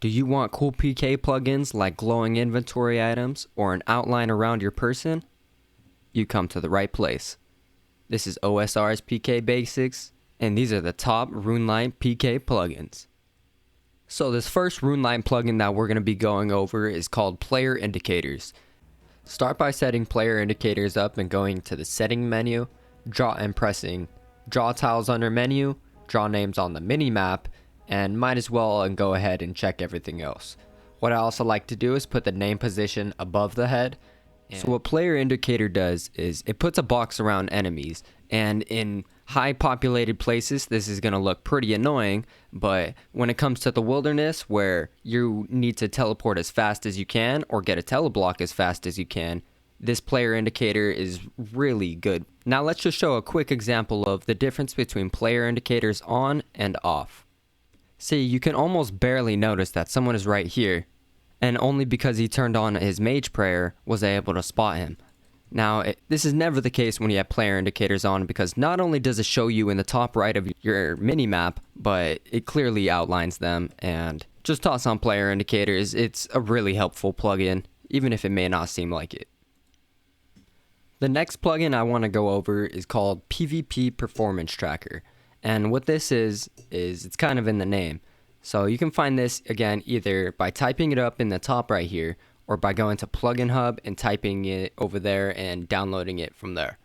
Do you want cool PK plugins like glowing inventory items or an outline around your person? You come to the right place. This is OSR's PK Basics, and these are the top RuneLite PK plugins. So this first RuneLite plugin that we're going to be going over is called Player Indicators. Start by setting Player Indicators up and going to the Setting menu, pressing Draw Tiles under Menu, Draw Names on the mini-map, and might as well go ahead and check everything else. What I also like to do is put the name position above the head. So what Player Indicator does is it puts a box around enemies, and in high populated places this is going to look pretty annoying, but when it comes to the wilderness where you need to teleport as fast as you can or get a teleblock as fast as you can, this Player Indicator is really good. Now let's just show a quick example of the difference between Player Indicators on and off. See, you can almost barely notice that someone is right here, and only because he turned on his mage prayer was I able to spot him. Now, this is never the case when you have Player Indicators on, because not only does it show you in the top right of your mini-map, but it clearly outlines them, and just toss on Player Indicators. It's a really helpful plugin, even if it may not seem like it. The next plugin I want to go over is called PvP Performance Tracker. And what this is it's kind of in the name. So you can find this again either by typing it up in the top right here, or by going to Plugin Hub and typing it over there and downloading it from there.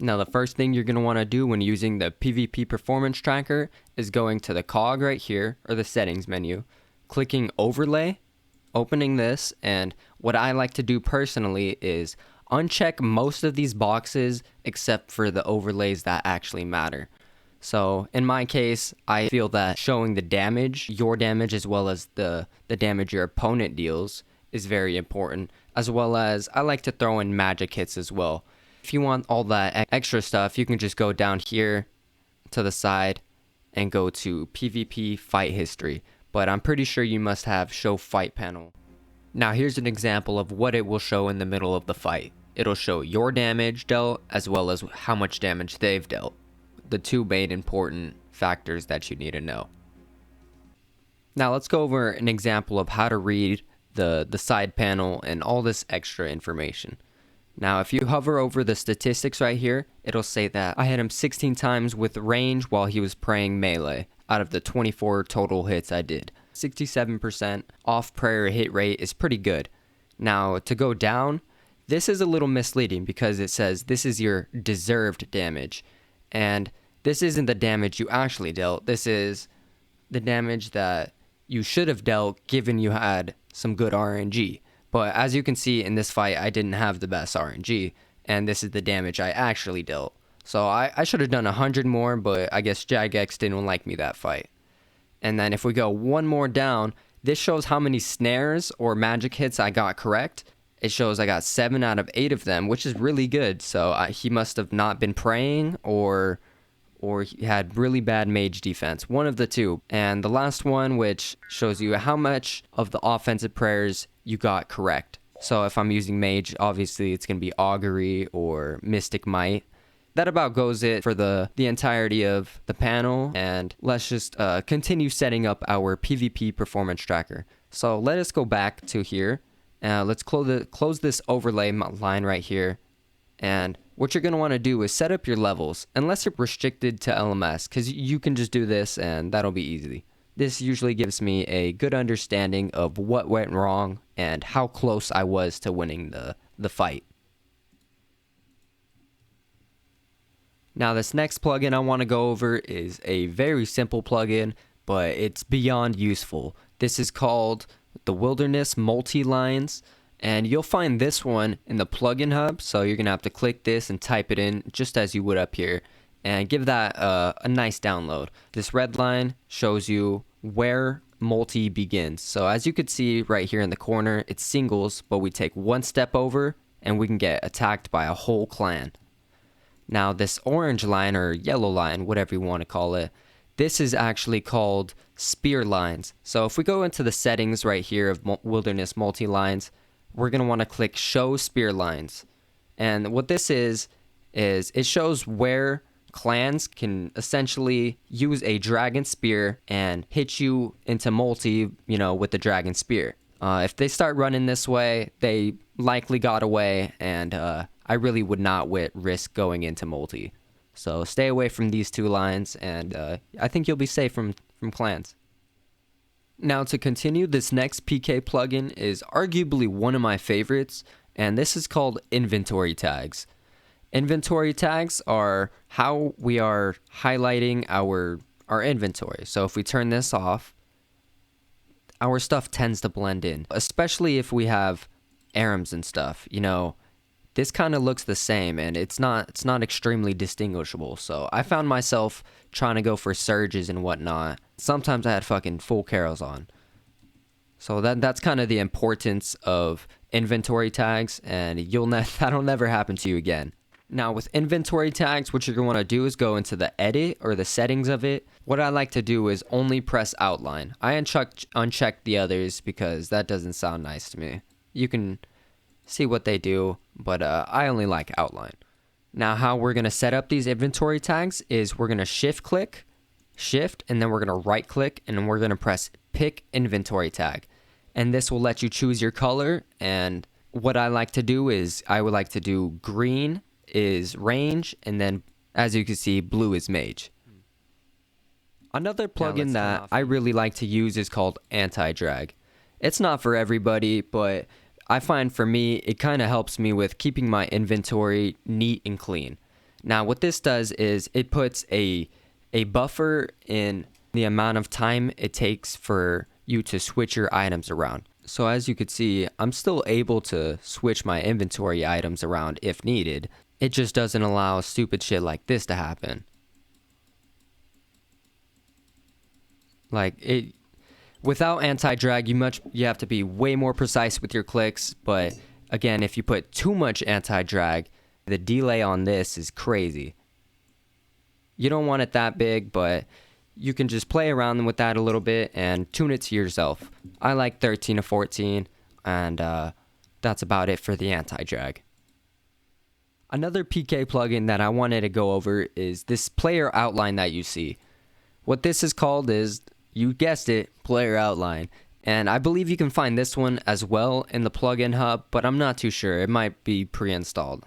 Now the first thing you're going to want to do when using the PvP Performance Tracker is going to the cog right here, or the settings menu, clicking Overlay, opening this, and what I like to do personally is uncheck most of these boxes except for the overlays that actually matter. So in my case, I feel that showing the damage, your damage, as well as the damage your opponent deals is very important, as well as I like to throw in magic hits as well. If you want all that extra stuff, you can just go down here to the side and go to PvP Fight History, but I'm pretty sure you must have Show Fight panel. Now here's an example of what it will show in the middle of the fight. It'll show your damage dealt as well as how much damage they've dealt. The two main important factors that you need to know. Now let's go over an example of how to read the side panel and all this extra information. Now if you hover over the statistics right here, it'll say that I hit him 16 times with range while he was praying melee out of the 24 total hits I did. 67% off prayer hit rate is pretty good. Now to go down, this is a little misleading because it says this is your deserved damage, and this isn't the damage you actually dealt. This is the damage that you should have dealt given you had some good RNG. But as you can see in this fight, I didn't have the best RNG, and this is the damage I actually dealt. So I should have done 100 more, but I guess Jagex didn't like me that fight. And then if we go one more down, this shows how many snares or magic hits I got correct. It shows I got 7 out of 8 of them, which is really good. So he must have not been praying, or he had really bad mage defense, one of the two. And the last one, which shows you how much of the offensive prayers you got correct. So if I'm using mage, obviously it's going to be augury or mystic might. That about goes it for the entirety of the panel, and let's just continue setting up our PvP performance tracker. So let us go back to here. Let's close this overlay line right here, and what you're going to want to do is set up your levels, unless you're restricted to LMS, because you can just do this and that'll be easy. This usually gives me a good understanding of what went wrong and how close I was to winning the fight. Now this next plugin I want to go over is a very simple plugin, but it's beyond useful. This is called the Wilderness Multi-Lines, and you'll find this one in the plugin hub, so you're gonna have to click this and type it in just as you would up here, and give that a nice download. This red line shows you where multi begins. So as you could see right here in the corner, it's singles, but we take one step over and we can get attacked by a whole clan. Now this orange line, or yellow line, whatever you want to call it, this is actually called spear lines. So if we go into the settings right here of Wilderness Multi-Lines, we're going to want to click Show Spear Lines. And what this is it shows where clans can essentially use a dragon spear and hit you into multi, with the dragon spear. If they start running this way, they likely got away, and I really would not risk going into multi. So stay away from these two lines, and I think you'll be safe from clans. Now to continue, this next PK plugin is arguably one of my favorites, and this is called inventory tags. Inventory tags are how we are highlighting our inventory. So if we turn this off, our stuff tends to blend in, especially if we have ARMs and stuff. This kind of looks the same, and it's not extremely distinguishable. So I found myself trying to go for surges and whatnot. Sometimes I had fucking full carols on. So that's kind of the importance of inventory tags, and that'll never happen to you again. Now with inventory tags, what you're going to want to do is go into the edit or the settings of it. What I like to do is only press outline. I uncheck the others because that doesn't sound nice to me. You can see what they do, but I only like outline. Now how we're going to set up these inventory tags is we're going to shift, and then we're going to right click, and then we're going to press pick inventory tag. And this will let you choose your color, and what I like to do is I would like to do green is range, and then as you can see, blue is mage. Another plugin that I really like to use is called anti-drag. It's not for everybody, but I find for me it kind of helps me with keeping my inventory neat and clean. Now what this does is it puts a buffer in the amount of time it takes for you to switch your items around. So as you could see, I'm still able to switch my inventory items around if needed. It just doesn't allow stupid shit like this to happen. Without anti-drag, you have to be way more precise with your clicks, but again, if you put too much anti-drag, the delay on this is crazy. You don't want it that big, but you can just play around with that a little bit and tune it to yourself. I like 13 to 14, and that's about it for the anti-drag. Another PK plugin that I wanted to go over is this player outline that you see. What this is called is, you guessed it, player outline. And I believe you can find this one as well in the plugin hub, but I'm not too sure. It might be pre-installed.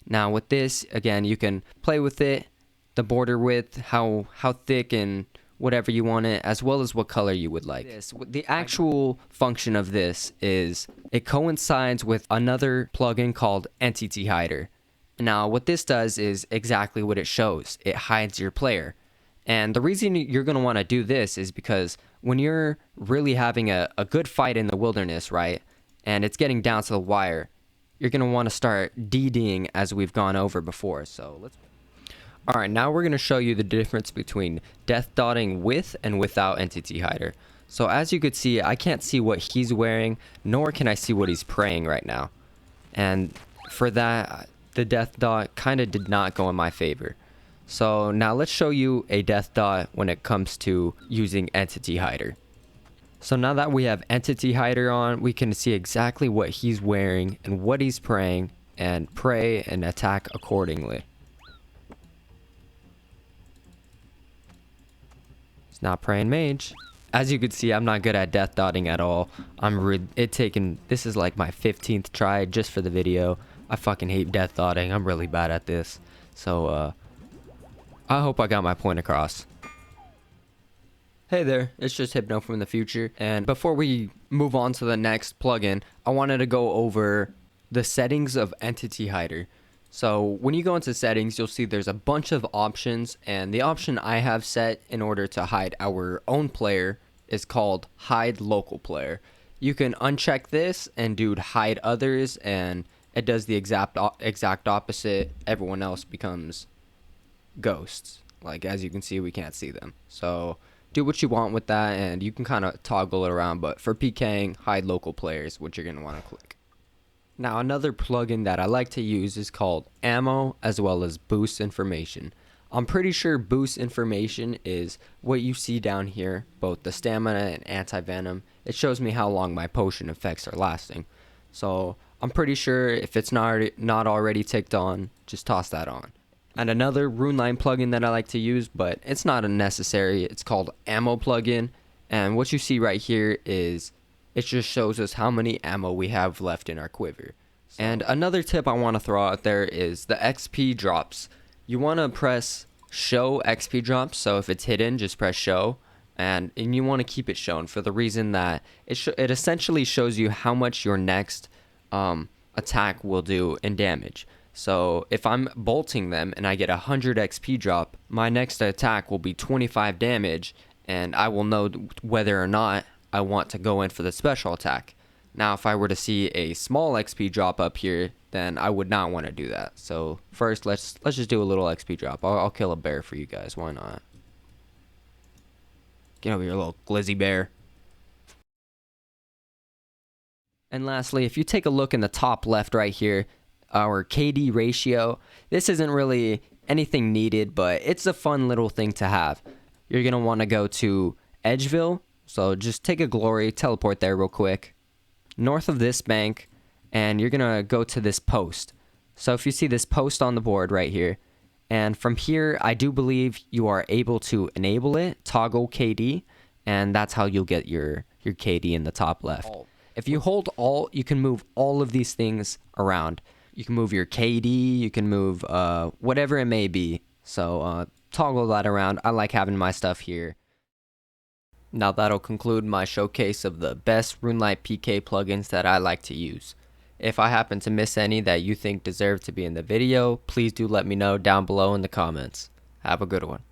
Now with this, again, you can play with it, the border width, how thick and whatever you want it, as well as what color you would like. The actual function of this is it coincides with another plugin called Entity Hider. Now what this does is exactly what it shows. It hides your player. And the reason you're going to want to do this is because when you're really having a good fight in the wilderness, right, and it's getting down to the wire, you're going to want to start DDing as we've gone over before. Alright, now we're going to show you the difference between death dotting with and without Entity Hider. So as you could see, I can't see what he's wearing, nor can I see what he's praying right now. And for that, the death dot kind of did not go in my favor. So now let's show you a death dot when it comes to using Entity Hider. So now that we have Entity Hider on, we can see exactly what he's wearing and what he's praying, and pray and attack accordingly. He's not praying mage. As you can see, I'm not good at death dotting at all. This is like my 15th try just for the video. I fucking hate death dotting. I'm really bad at this. So I hope I got my point across. Hey there, it's just Hypno from the future, and before we move on to the next plugin, I wanted to go over the settings of Entity Hider. So when you go into settings, you'll see there's a bunch of options, and the option I have set in order to hide our own player is called Hide Local Player. You can uncheck this and do Hide Others, and it does the exact opposite. Everyone else becomes ghosts. Like, as you can see, we can't see them. So do what you want with that, and you can kind of toggle it around, but for PKing, hide local players, which you're going to want to click. Now another plugin that I like to use is called Ammo, as well as Boost Information. I'm pretty sure Boost Information is what you see down here, both the stamina and anti-venom. It shows me how long my potion effects are lasting. So I'm pretty sure if it's not already ticked on, just toss that on. And another RuneLite plugin that I like to use, but it's not a necessary, it's called Ammo plugin. And what you see right here is it just shows us how many ammo we have left in our quiver. And another tip I want to throw out there is the XP drops. You want to press show XP drops, so if it's hidden, just press show. And you want to keep it shown for the reason that it essentially shows you how much your next attack will do in damage. So if I'm bolting them and I get 100 XP drop, my next attack will be 25 damage, and I will know whether or not I want to go in for the special attack. Now, if I were to see a small XP drop up here, then I would not want to do that. So first, let's just do a little XP drop. I'll kill a bear for you guys. Why not? Get over here, little glizzy bear. And lastly, if you take a look in the top left right here, our KD ratio, this isn't really anything needed, but it's a fun little thing to have. You're going to want to go to Edgeville, so just take a glory, teleport there real quick, north of this bank, and you're going to go to this post. So if you see this post on the board right here, and from here, I do believe you are able to enable it, toggle KD, and that's how you'll get your KD in the top left. If you hold Alt, you can move all of these things around. You can move your KD, you can move whatever it may be. So toggle that around. I like having my stuff here. Now that'll conclude my showcase of the best RuneLite PK plugins that I like to use. If I happen to miss any that you think deserve to be in the video, please do let me know down below in the comments. Have a good one.